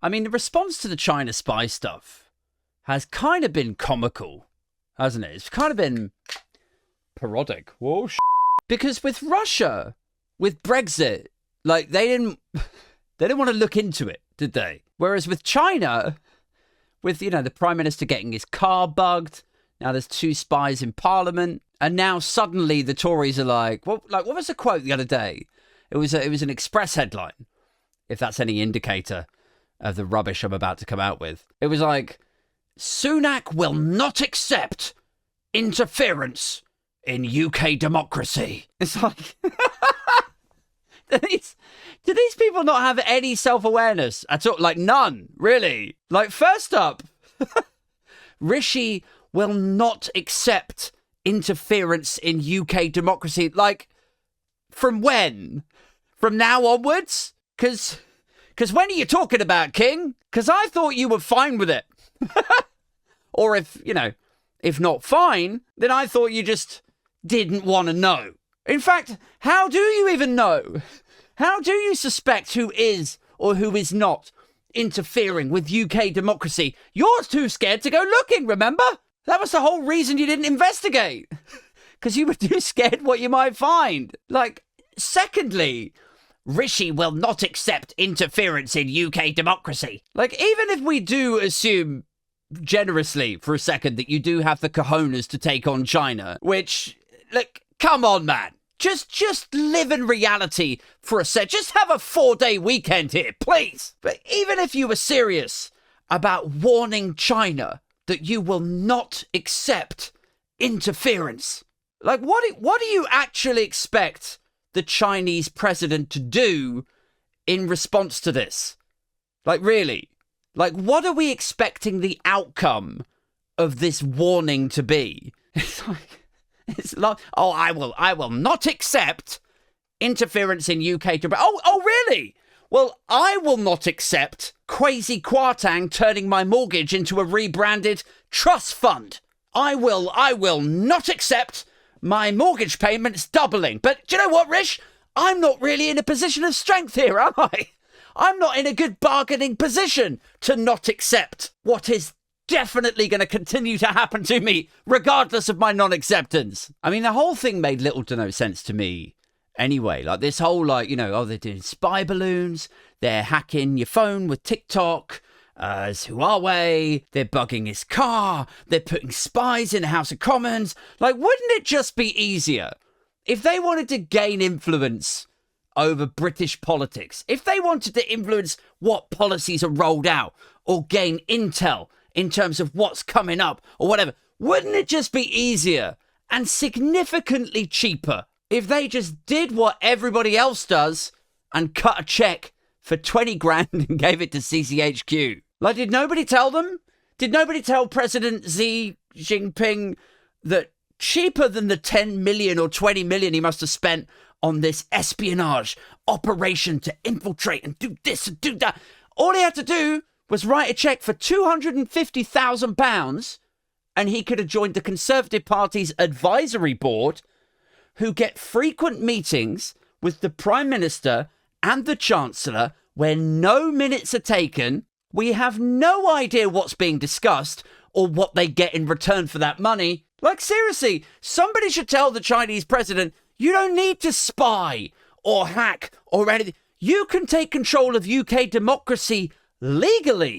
I mean, the response to the China spy stuff has kind of been comical, hasn't it? It's kind of been parodic. Whoa, because with Russia, with Brexit, like they didn't want to look into it, did they? Whereas with China, with, you know, the Prime Minister getting his car bugged, now there's 2 spies in Parliament, and now suddenly the Tories are like, well, like, what was the quote the other day? It was an Express headline, if that's any indicator of the rubbish I'm about to come out with. It was like, Sunak will not accept interference in UK democracy. It's like, do these people not have any self-awareness at all? Like, none, really. Like, first up, Rishi will not accept interference in UK democracy. Like, from when? From now onwards? Because when are you talking about, King? Because I thought you were fine with it. Or if not fine, then I thought you just didn't want to know. In fact, how do you even know? How do you suspect who is or who is not interfering with UK democracy? You're too scared to go looking, remember? That was the whole reason you didn't investigate. Because you were too scared what you might find. Like, secondly, Rishi will not accept interference in UK democracy. Like, even if we do assume generously for a second that you do have the cojones to take on China, which, like, come on, man. Just live in reality for a sec. Just have a 4-day weekend here, please. But even if you were serious about warning China that you will not accept interference, like, what do you actually expect the Chinese president to do in response to this? Like, really? Like, what are we expecting the outcome of this warning to be? It's like, oh, I will not accept interference in UK. Oh, really? Well, I will not accept Kwasi Kwarteng turning my mortgage into a rebranded trust fund. I will not accept my mortgage payments doubling. But do you know what, Rish? I'm not really in a position of strength here, am I? I'm not in a good bargaining position to not accept what is definitely going to continue to happen to me, regardless of my non-acceptance. I mean, the whole thing made little to no sense to me anyway. Like, this whole, like, you know, oh, they're doing spy balloons, they're hacking your phone with TikTok, as Huawei, they're bugging his car, they're putting spies in the House of Commons. Like, wouldn't it just be easier if they wanted to gain influence over British politics, if they wanted to influence what policies are rolled out or gain intel in terms of what's coming up or whatever, wouldn't it just be easier and significantly cheaper if they just did what everybody else does and cut a check for 20 grand and gave it to CCHQ? Like, did nobody tell them? Did nobody tell President Xi Jinping that cheaper than the 10 million or 20 million he must have spent on this espionage operation to infiltrate and do this and do that, all he had to do was write a cheque for £250,000 and he could have joined the Conservative Party's advisory board, who get frequent meetings with the Prime Minister and the Chancellor where no minutes are taken. We have no idea what's being discussed or what they get in return for that money. Like, seriously, somebody should tell the Chinese president, you don't need to spy or hack or anything. You can take control of UK democracy legally.